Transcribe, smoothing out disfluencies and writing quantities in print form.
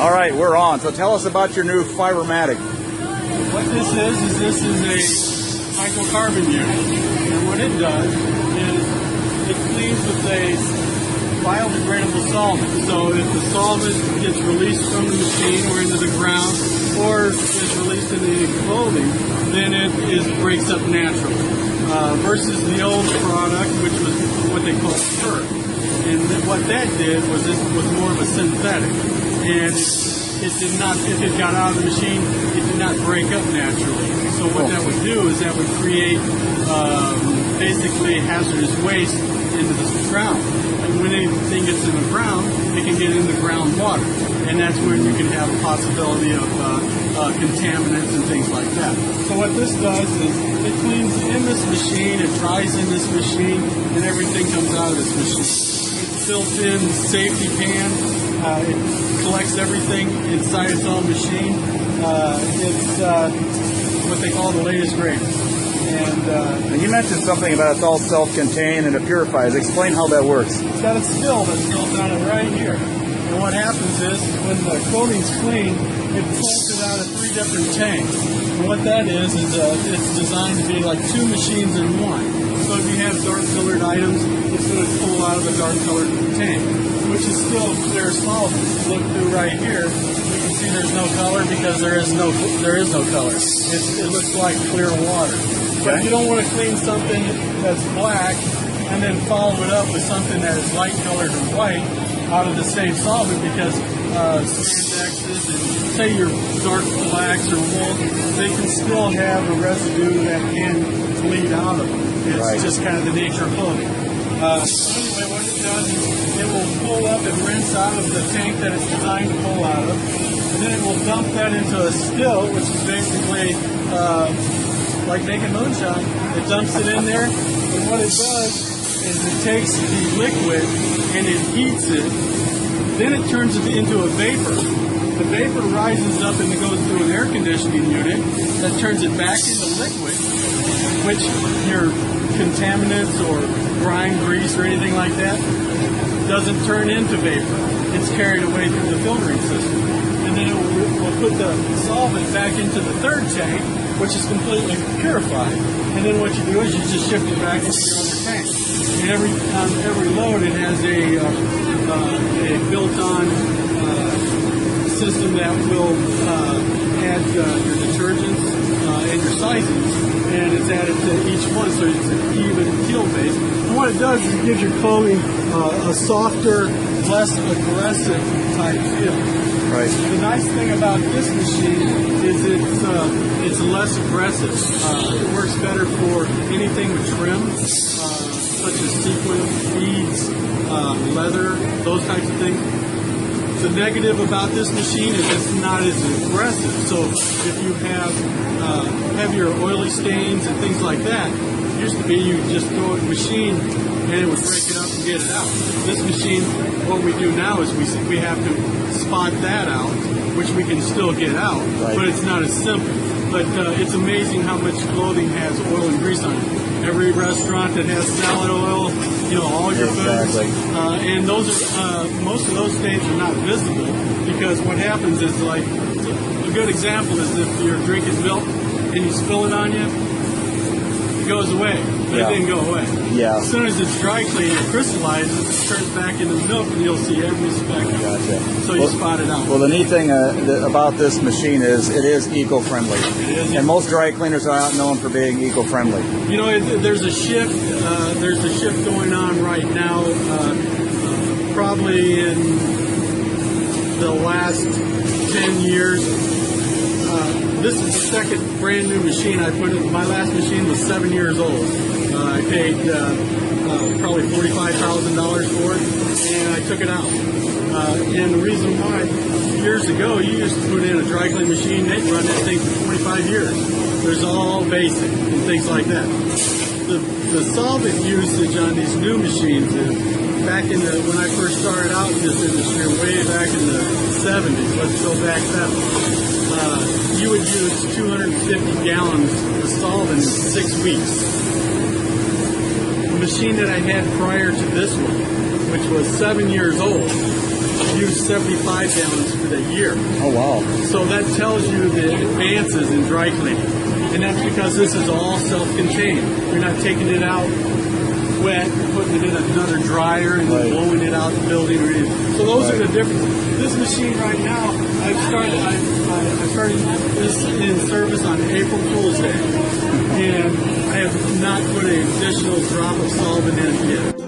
All right, we're on. So tell us about your new Fibermatic. What this is a microcarbon unit. And what it does is it cleans with a biodegradable solvent. So if the solvent gets released from the machine or into the ground or is released into the clothing, then it breaks up naturally. Versus the old product, which was what they call fur. And what that did was this was more of a synthetic. And it did not, if it got out of the machine, it did not break up naturally. So what that would do is that would create basically hazardous waste into the ground. And when anything gets in the ground, it can get into groundwater. And that's when you can have a possibility of contaminants and things like that. So what this does is it cleans in this machine, it dries in this machine, and everything comes out of this machine. It's built-in safety pan. It collects everything inside its own machine. It's what they call the latest greatest. And you mentioned something about it's all self-contained and it purifies. Explain how that works. It's got a still that's built on it right here. And what happens is when the clothing's clean, it pulls it out of 3 different tanks. And what that is it's designed to be like 2 machines in one. So if you have dark-colored items, it's going to pull out of the dark-colored tank, which is still clear solvent. Look through right here, you can see there's no color because there is no color. It looks like clear water. But if you don't want to clean something that's black and then follow it up with something that is light colored and white out of the same solvent, because spandexes and say your dark blacks or wool, they can still have a residue that can bleed out of them. It's just kind of the nature of clothing. Anyway, what it does is it will pull up and rinse out of the tank that it's designed to pull out of, and then it will dump that into a still, which is basically like making moonshine. It dumps it in there, and what it does is it takes the liquid and it heats it. Then it turns it into a vapor. The vapor rises up and it goes through an air conditioning unit that turns it back into liquid, which your contaminants or grime, grease, or anything like that doesn't turn into vapor. It's carried away through the filtering system. And then it will put the solvent back into the 3rd tank, which is completely purified. And then what you do is you just shift it back into your other tank. And on every load it has a built-on system that will add your detergents and your sizings, and it's added to each one, so it's an even keel base. And what it does is it gives your clothing a softer, less aggressive type feel. Right. The nice thing about this machine is it's less aggressive. It works better for anything with trim, such as sequins, beads, leather, those types of things. The negative about this machine is it's not as aggressive. So if you have heavier oily stains and things like that, it used to be you just throw it in the machine and it would break it up and get it out. This machine, what we do now is we have to spot that out, which we can still get out, but it's not as simple. But it's amazing how much clothing has oil and grease on it. Every restaurant that has salad oil, all your foods, and those are most of those stains are not visible, because what happens is, like, a good example is if you're drinking milk and you spill it on you, it goes away, but it didn't go away. Yeah. As soon as it's dry clean, it crystallizes, it turns back into milk, and you'll see every speck. Gotcha. So you spot it out. Well, the neat thing about this machine is it is eco-friendly. It is. And most dry cleaners are not known for being eco-friendly. There's a shift. There's a shift going on right now. Probably in the last 10 years. This is the second brand new machine I put in. My last machine was 7 years old. I paid probably $45,000 for it, and I took it out. And the reason why, years ago, you used to put in a dry clean machine, they'd run that thing for 25 years. There's all basic and things like that. The solvent usage on these new machines is back when I first started out in this industry, way back in the 70s, let's go back then, you would use 250 gallons of solvent in 6 weeks. The machine that I had prior to this one, which was 7 years old, used 75 gallons for the year. Oh, wow. So that tells you the advances in dry cleaning. And that's because this is all self-contained. You're not taking it out wet, putting it in another dryer and then blowing it out the building or anything. So those are the differences. This machine right now, I started this in service on April Fool's Day. And I have not put an additional drop of solvent in it yet.